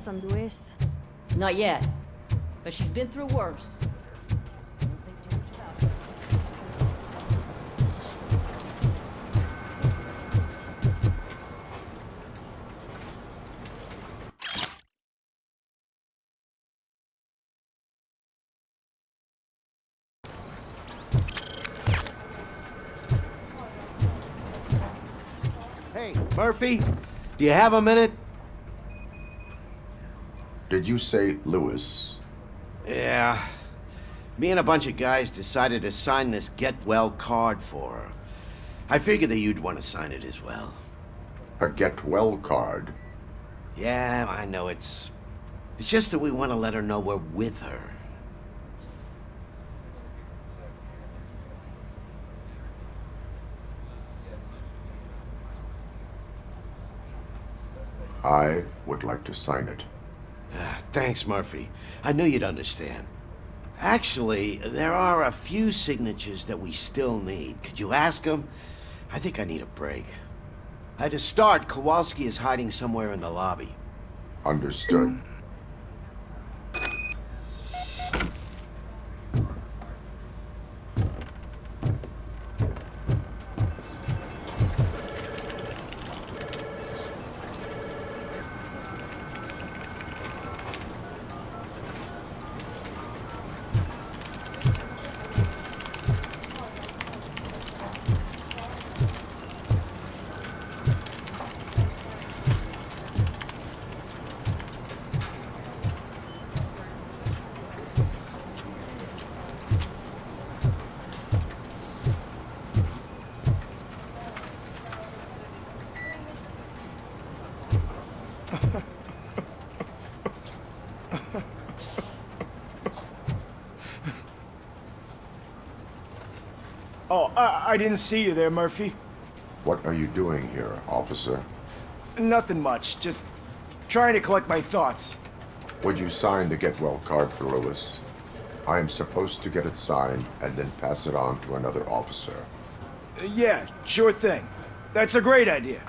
news on Luis? Not yet, but she's been through worse. Don't think too much about it. Hey, Murphy, do you have a minute? Did you say Lewis? Yeah. Me and a bunch of guys decided to sign this get well card for her. I figured that you'd want to sign it as well. A get well card? Yeah, I know it's just that we want to let her know we're with her. I would like to sign it. Thanks, Murphy. I knew you'd understand. Actually, there are a few signatures that we still need. Could you ask them? I think I need a break. To start, Kowalski is hiding somewhere in the lobby. Understood. Oh, I didn't see you there, Murphy. What are you doing here, officer? Nothing much, just trying to collect my thoughts. Would you sign the get well card for Lewis? I am supposed to get it signed and then pass it on to another officer. Yeah, sure thing. That's a great idea.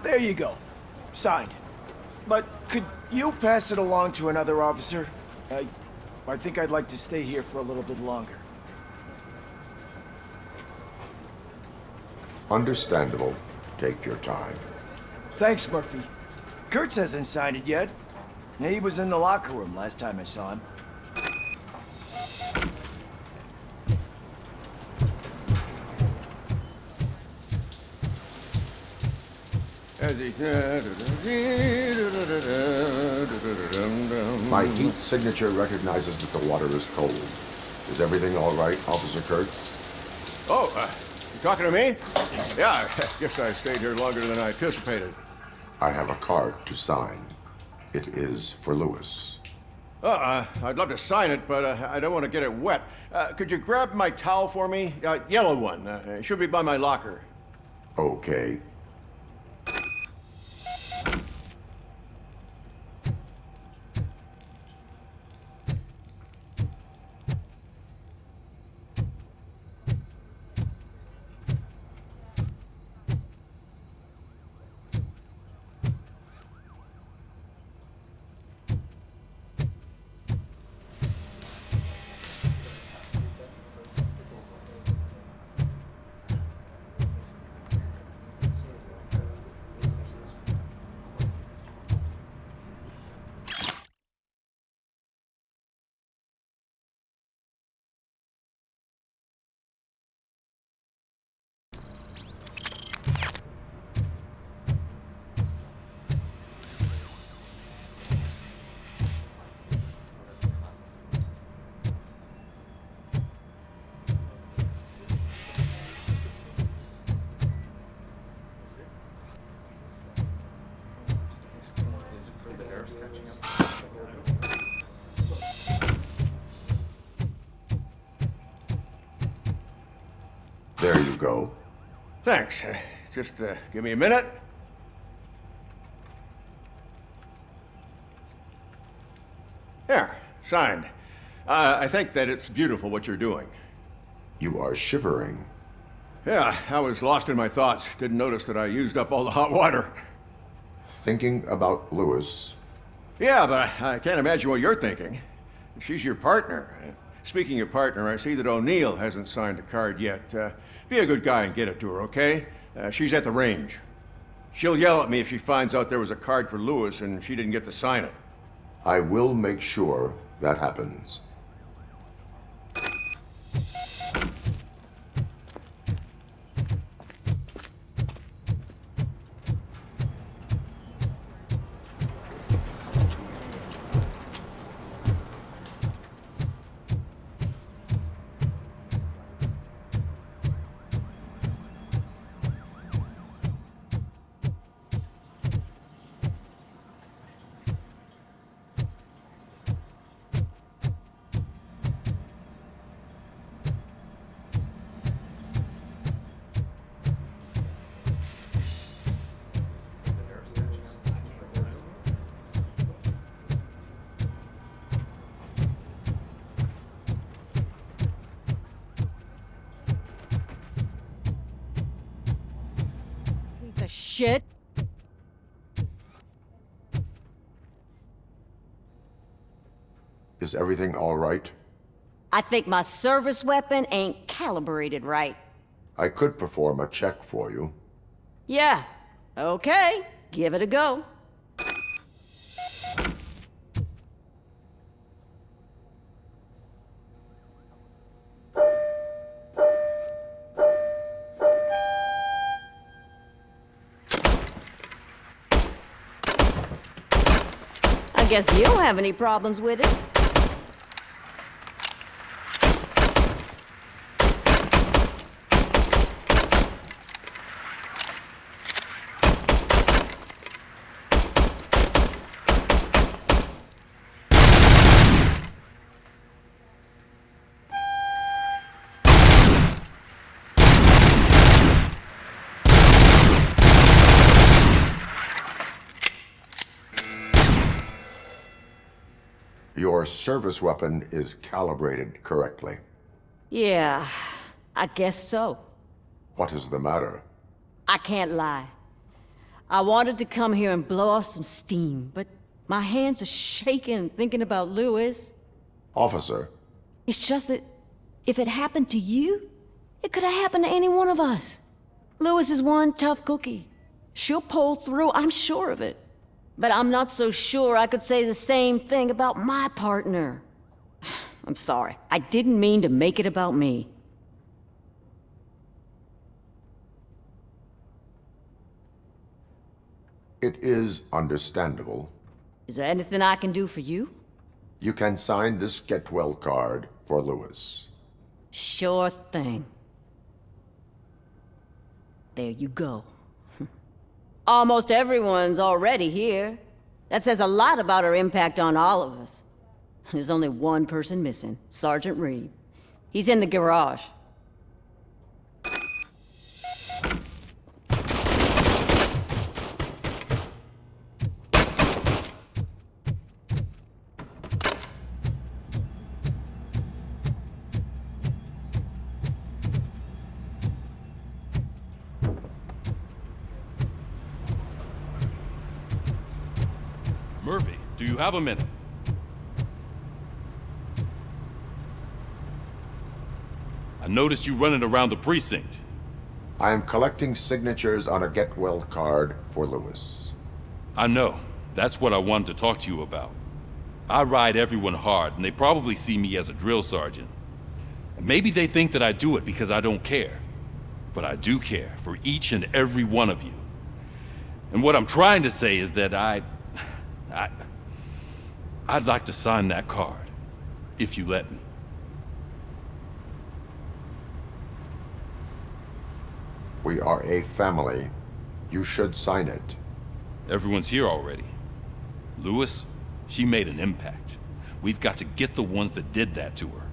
There you go. Signed. But could you pass it along to another officer? I think I'd like to stay here for a little bit longer. Understandable. Take your time. Thanks, Murphy. Kurtz hasn't signed it yet. He was in the locker room last time I saw him. My heat signature recognizes that the water is cold. Is everything all right, Officer Kurtz? Oh, you talking to me? Yeah, I guess I stayed here longer than I anticipated. I have a card to sign. It is for Lewis. I'd love to sign it, but I don't want to get it wet. Could you grab my towel for me? Yellow one. It should be by my locker. Okay. There you go. Thanks. Just give me a minute. There, signed. I think that it's beautiful what you're doing. You are shivering. Yeah, I was lost in my thoughts. Didn't notice that I used up all the hot water. Thinking about Lewis. Yeah, but I can't imagine what you're thinking. She's your partner. Speaking of partner, I see that O'Neill hasn't signed a card yet. Be a good guy and get it to her, okay? She's at the range. She'll yell at me if she finds out there was a card for Lewis and she didn't get to sign it. I will make sure that happens. Piece of shit. Is everything all right? I think my service weapon ain't calibrated right. I could perform a check for you. Yeah. Okay. Give it a go. I guess you don't have any problems with it. Your service weapon is calibrated correctly. Yeah, I guess so. What is the matter? I can't lie. I wanted to come here and blow off some steam, but my hands are shaking thinking about Lewis. Officer, It's just that if it happened to you, it could have happened to any one of us. Lewis is one tough cookie. She'll pull through, I'm sure of it. But I'm not so sure I could say the same thing about my partner. I'm sorry. I didn't mean to make it about me. it is understandable. Is there anything I can do for you? You can sign this get well card for Lewis. Sure thing. There you go. Almost everyone's already here. That says a lot about her impact on all of us. There's only one person missing, Sergeant Reed. He's in the garage. Murphy, do you have a minute? I noticed you running around the precinct. I am collecting signatures on a get well card for Lewis. I know. That's what I wanted to talk to you about. I ride everyone hard, and they probably see me as a drill sergeant. And maybe they think that I do it because I don't care. But I do care for each and every one of you. And what I'm trying to say is that I'd like to sign that card, if you let me. We are a family. You should sign it. Everyone's here already. Lewis, she made an impact. We've got to get the ones that did that to her.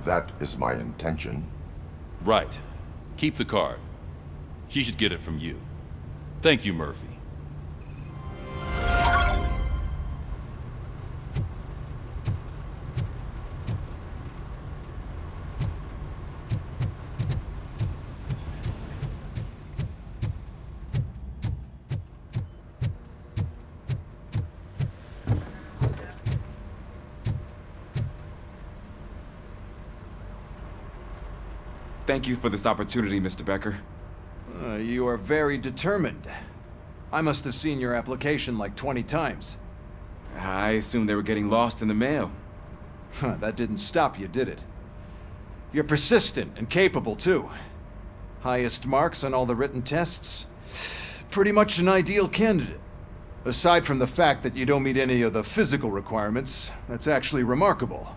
That is my intention. Right. Keep the card. She should get it from you. Thank you, Murphy. Thank you for this opportunity, Mr. Becker. You are very determined. I must have seen your application like 20 times. I assumed they were getting lost in the mail. That didn't stop you, did it? You're persistent and capable, too. Highest marks on all the written tests. Pretty much an ideal candidate. Aside from the fact that you don't meet any of the physical requirements, that's actually remarkable.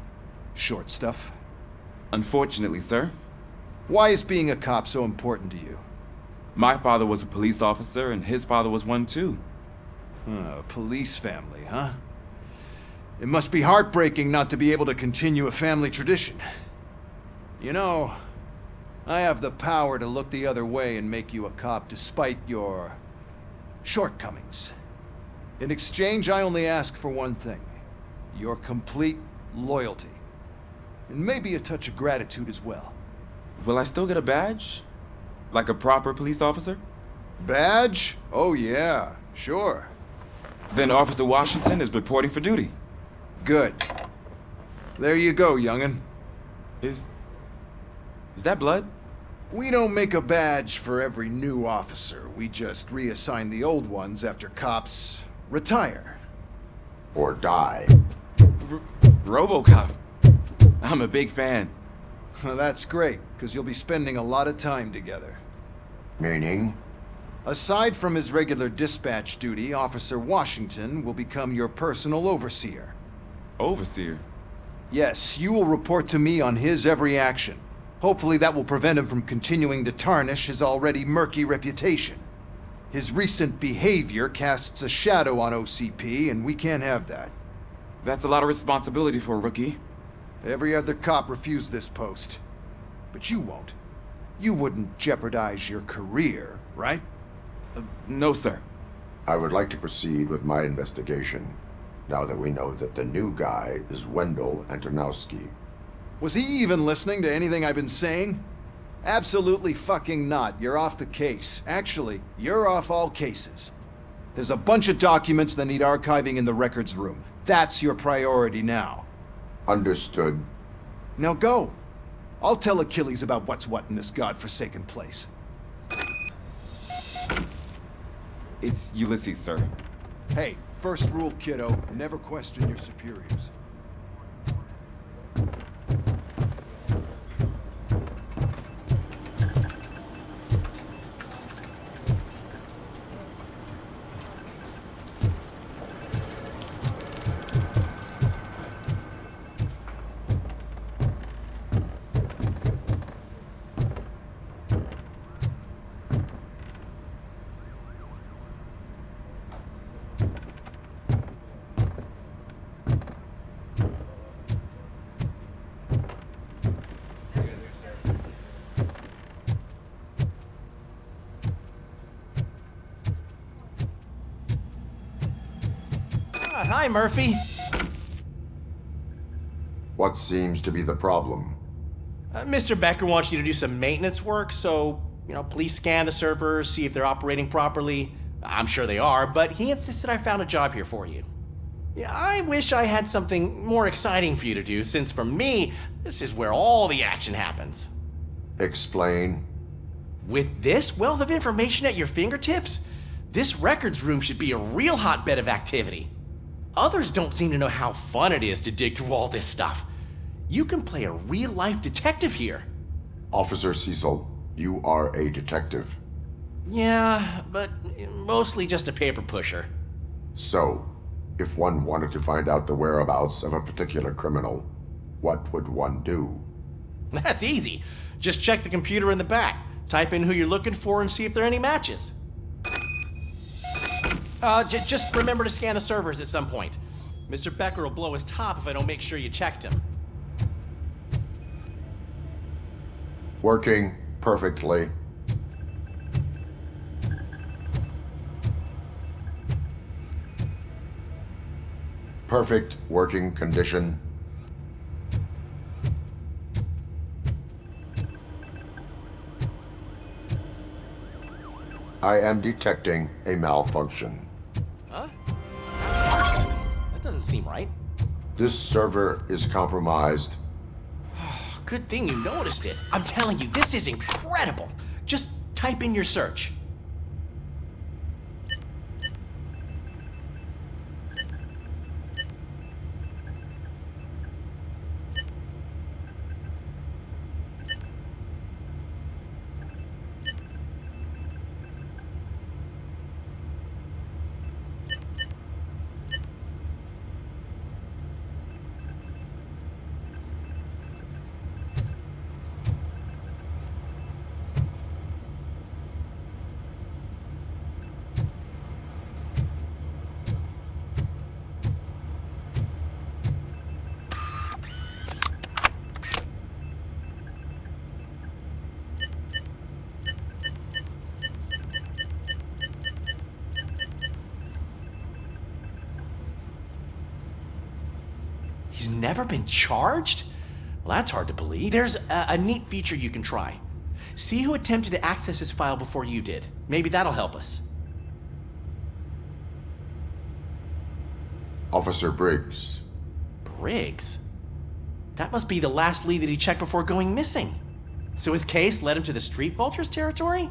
Short stuff. Unfortunately, sir. Why is being a cop so important to you? My father was a police officer, and his father was one too. A police family, huh? It must be heartbreaking not to be able to continue a family tradition. You know, I have the power to look the other way and make you a cop despite your shortcomings. In exchange, I only ask for one thing. Your complete loyalty. And maybe a touch of gratitude as well. Will I still get a badge? Like a proper police officer? Badge? Oh yeah, sure. Then Officer Washington is reporting for duty. Good. There you go, young'un. Is that blood? We don't make a badge for every new officer. We just reassign the old ones after cops retire. Or die. RoboCop. I'm a big fan. Well, that's great, because you'll be spending a lot of time together. Meaning? Aside from his regular dispatch duty, Officer Washington will become your personal overseer. Overseer? Yes, you will report to me on his every action. Hopefully that will prevent him from continuing to tarnish his already murky reputation. His recent behavior casts a shadow on OCP, and we can't have that. That's a lot of responsibility for a rookie. Every other cop refused this post. But you won't. You wouldn't jeopardize your career, right? No, sir. I would like to proceed with my investigation, now that we know that the new guy is Wendell Antonowski. Was he even listening to anything I've been saying? Absolutely fucking not. You're off the case. Actually, you're off all cases. There's a bunch of documents that need archiving in the records room. That's your priority now. Understood. Now go. I'll tell Achilles about what's what in this godforsaken place. It's Ulysses, sir. Hey, first rule, kiddo, never question your superiors. Hi, Murphy. What seems to be the problem? Mr. Becker wants you to do some maintenance work, so, please scan the servers, see if they're operating properly. I'm sure they are, but he insisted I found a job here for you. Yeah, I wish I had something more exciting for you to do, since for me, this is where all the action happens. Explain. With this wealth of information at your fingertips, this records room should be a real hotbed of activity. Others don't seem to know how fun it is to dig through all this stuff. You can play a real-life detective here. Officer Cecil, you are a detective. Yeah, but mostly just a paper pusher. So, if one wanted to find out the whereabouts of a particular criminal, what would one do? That's easy. Just check the computer in the back, type in who you're looking for, and see if there are any matches. Just remember to scan the servers at some point. Mr. Becker will blow his top if I don't make sure you checked him. Working perfectly. Perfect working condition. I am detecting a malfunction. Huh? That doesn't seem right. This server is compromised. Oh, Good thing you noticed it. I'm telling you, this is incredible. Just type in your search. He's never been charged? Well, that's hard to believe. There's a neat feature you can try. See who attempted to access his file before you did. Maybe that'll help us. Officer Briggs. Briggs? That must be the last lead that he checked before going missing. So his case led him to the Street Vultures territory?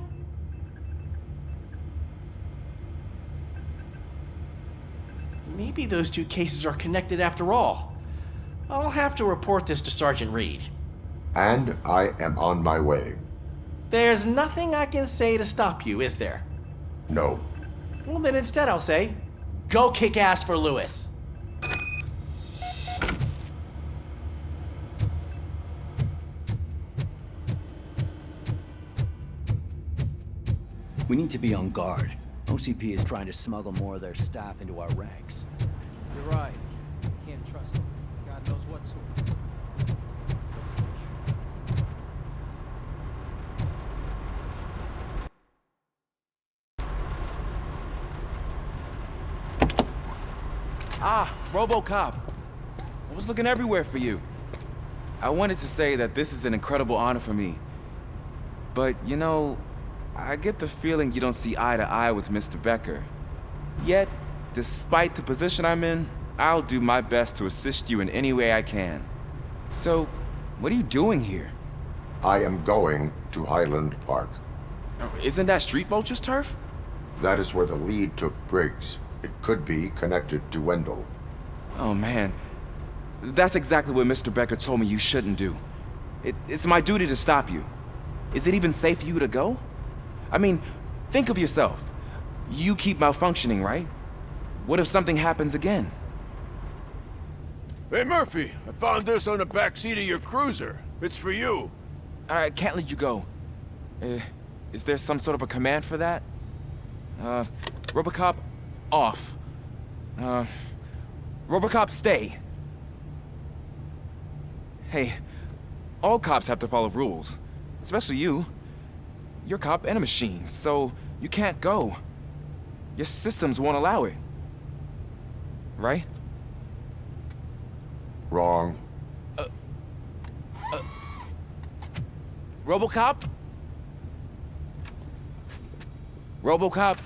Maybe those two cases are connected after all. I'll have to report this to Sergeant Reed. And I am on my way. There's nothing I can say to stop you, is there? No. Well, then instead I'll say, go kick ass for Lewis. We need to be on guard. OCP is trying to smuggle more of their staff into our ranks. You're right. We can't trust them. God knows what sort. Ah, RoboCop. I was looking everywhere for you. I wanted to say that this is an incredible honor for me. But, you know, I get the feeling you don't see eye to eye with Mr. Becker. Yet, despite the position I'm in, I'll do my best to assist you in any way I can. So, what are you doing here? I am going to Highland Park. Isn't that Street Vulture's turf? That is where the lead took Briggs. It could be connected to Wendell. Oh man, that's exactly what Mr. Becker told me you shouldn't do. It's my duty to stop you. Is it even safe for you to go? I mean, think of yourself. You keep malfunctioning, right? What if something happens again? Hey, Murphy, I found this on the back seat of your cruiser. It's for you. I can't let you go. Is there some sort of a command for that? RoboCop, off. RoboCop, stay. Hey, all cops have to follow rules. Especially you. You're a cop and a machine, so you can't go. Your systems won't allow it. Right? Wrong. RoboCop? RoboCop?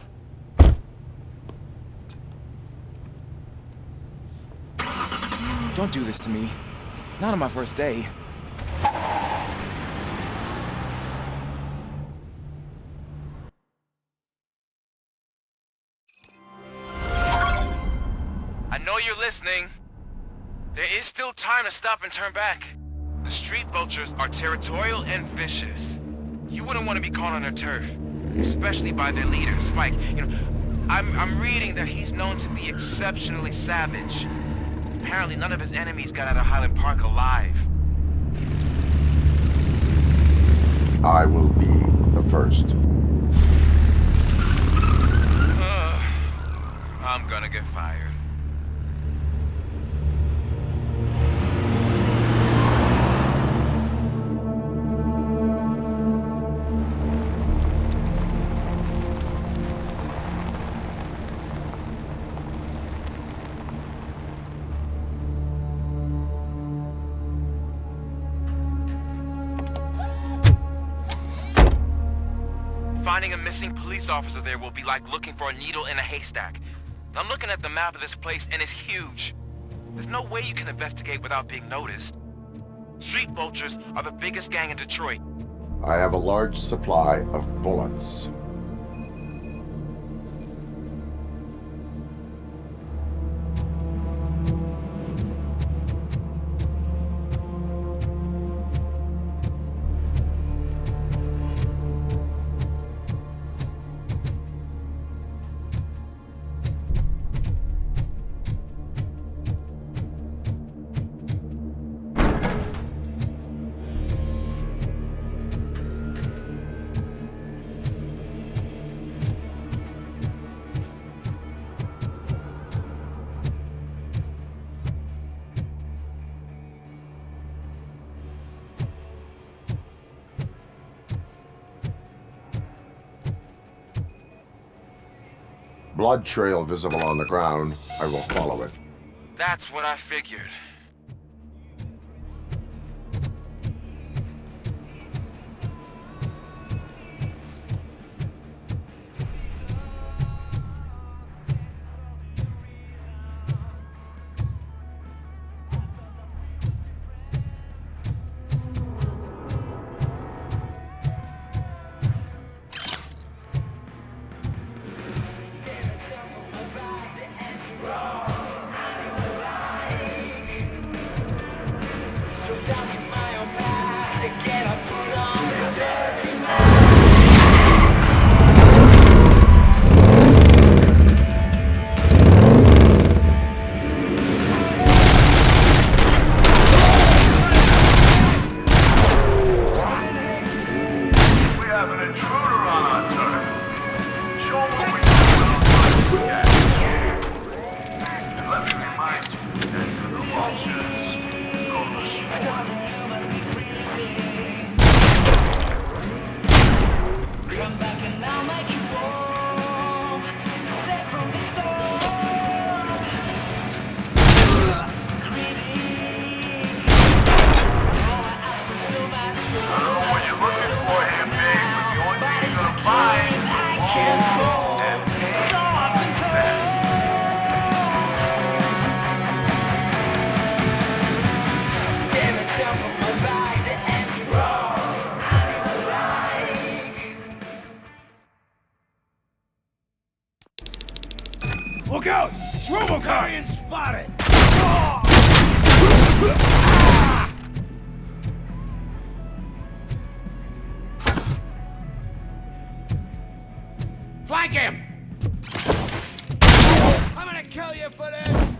Don't do this to me. Not on my first day. I know you're listening. There is still time to stop and turn back. The Street Vultures are territorial and vicious. You wouldn't want to be caught on their turf, especially by their leader, Spike. You know, I'm reading that he's known to be exceptionally savage. Apparently, none of his enemies got out of Highland Park alive. I will be the first. I'm gonna get fired. Finding a missing police officer there will be like looking for a needle in a haystack. I'm looking at the map of this place and it's huge. There's no way you can investigate without being noticed. Street vultures are the biggest gang in Detroit. I have a large supply of bullets. Blood trail visible on the ground. I will follow it. That's what I figured. Look out! It's RoboCop! Spotted! Flank him! I'm gonna kill you for this!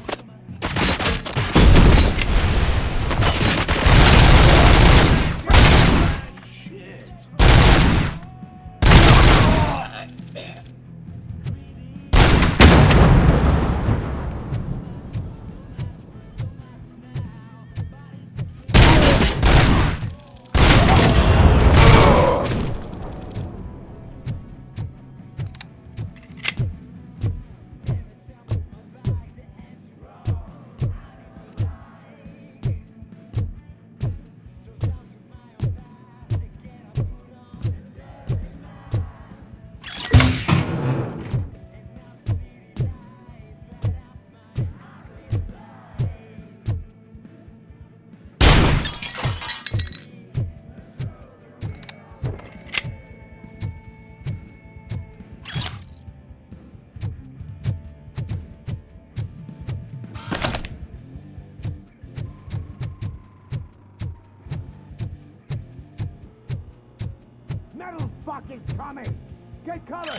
Metal fucking coming! Get cover!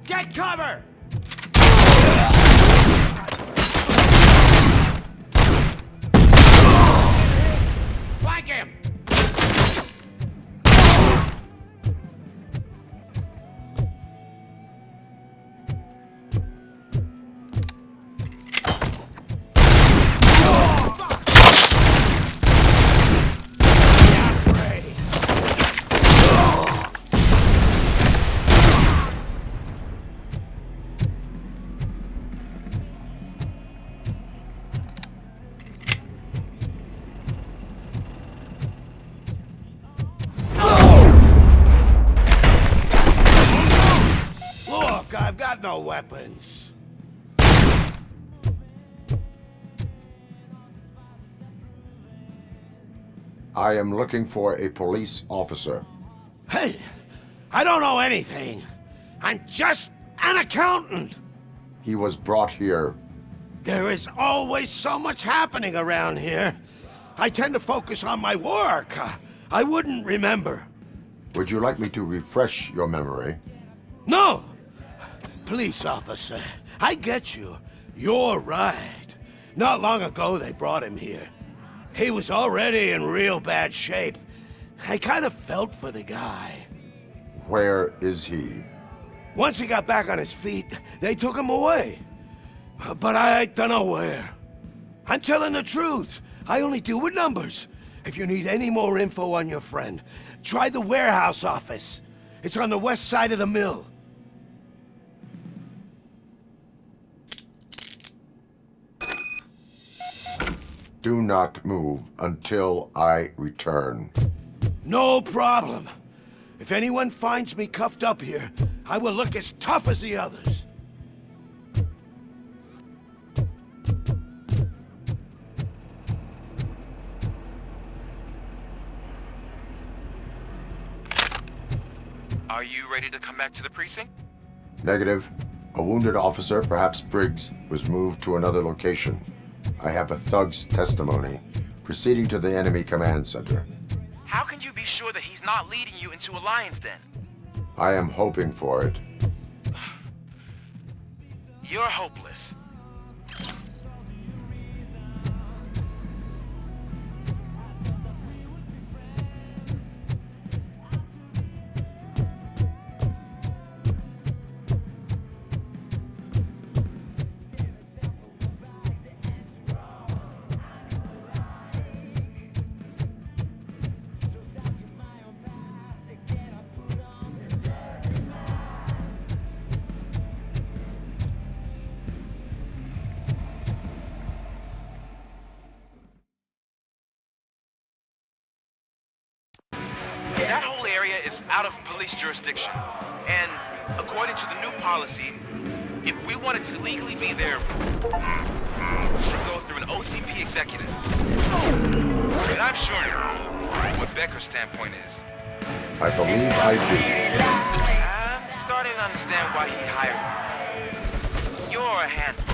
Get cover! Flank him! got no weapons. I am looking for a police officer. Hey, I don't know anything. I'm just an accountant. He was brought here. There is always so much happening around here. I tend to focus on my work. I wouldn't remember. Would you like me to refresh your memory? No! Police officer, I get you. You're right. Not long ago they brought him here. He was already in real bad shape. I kind of felt for the guy. Where is he? Once he got back on his feet, they took him away. But I don't know where. I'm telling the truth. I only deal with numbers. If you need any more info on your friend, try the warehouse office. It's on the west side of the mill. Do not move until I return. No problem. If anyone finds me cuffed up here, I will look as tough as the others. Are you ready to come back to the precinct? Negative. A wounded officer, perhaps Briggs, was moved to another location. I have a thug's testimony, proceeding to the enemy command center. How can you be sure that he's not leading you into a lion's den? I am hoping for it. You're hopeless. That whole area is out of police jurisdiction, and according to the new policy, if we wanted to legally be there, we should go through an OCP executive. And I'm sure you know what Becker's standpoint is. I believe I do. I'm starting to understand why he hired you. You're a handful.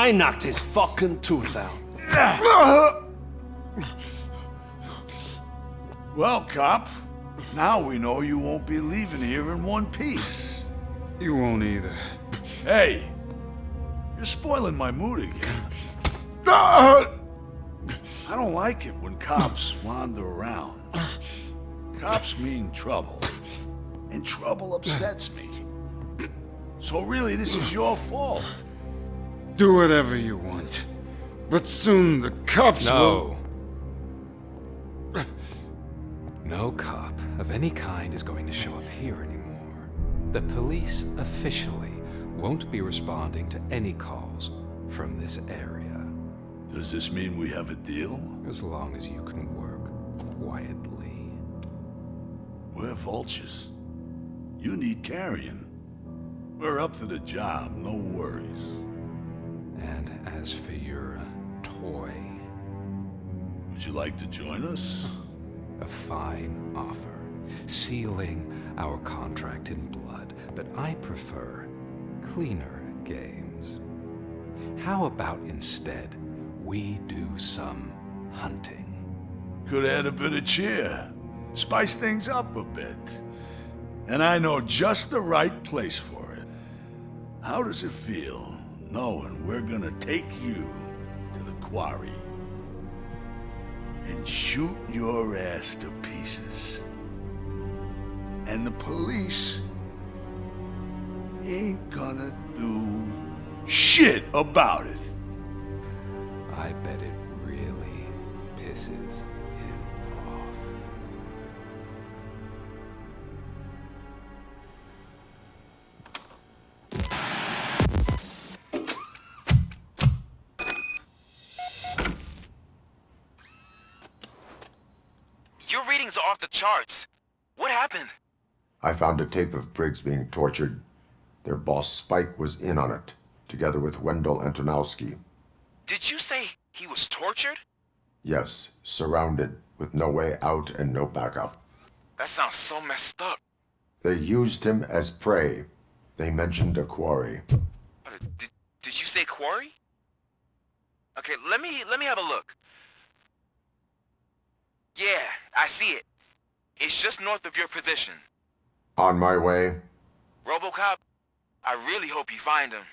I knocked his fucking tooth out. Well, cop, now we know you won't be leaving here in one piece. You won't either. Hey, you're spoiling my mood again. I don't like it when cops wander around. Cops mean trouble, and trouble upsets me. So really, this is your fault. Do whatever you want. But soon the cops will... No cop of any kind is going to show up here anymore. The police officially won't be responding to any calls from this area. Does this mean we have a deal? As long as you can work quietly. We're vultures. You need carrion. We're up to the job, no worries. And as for your toy... Would you like to join us? A fine offer, sealing our contract in blood, but I prefer cleaner games. How about instead we do some hunting? Could add a bit of cheer, spice things up a bit. And I know just the right place for it. How does it feel knowing we're gonna take you to the quarry and shoot your ass to pieces? And the police ain't gonna do shit about it. I bet it really pisses him off. Your readings are off the charts. What happened? I found a tape of Briggs being tortured. Their boss Spike was in on it, together with Wendell Antonowski. Did you say he was tortured? Yes, surrounded, with no way out and no backup. That sounds so messed up. They used him as prey. They mentioned a quarry. Did you say quarry? Okay, let me have a look. Yeah, I see it. It's just north of your position. On my way. RoboCop, I really hope you find him.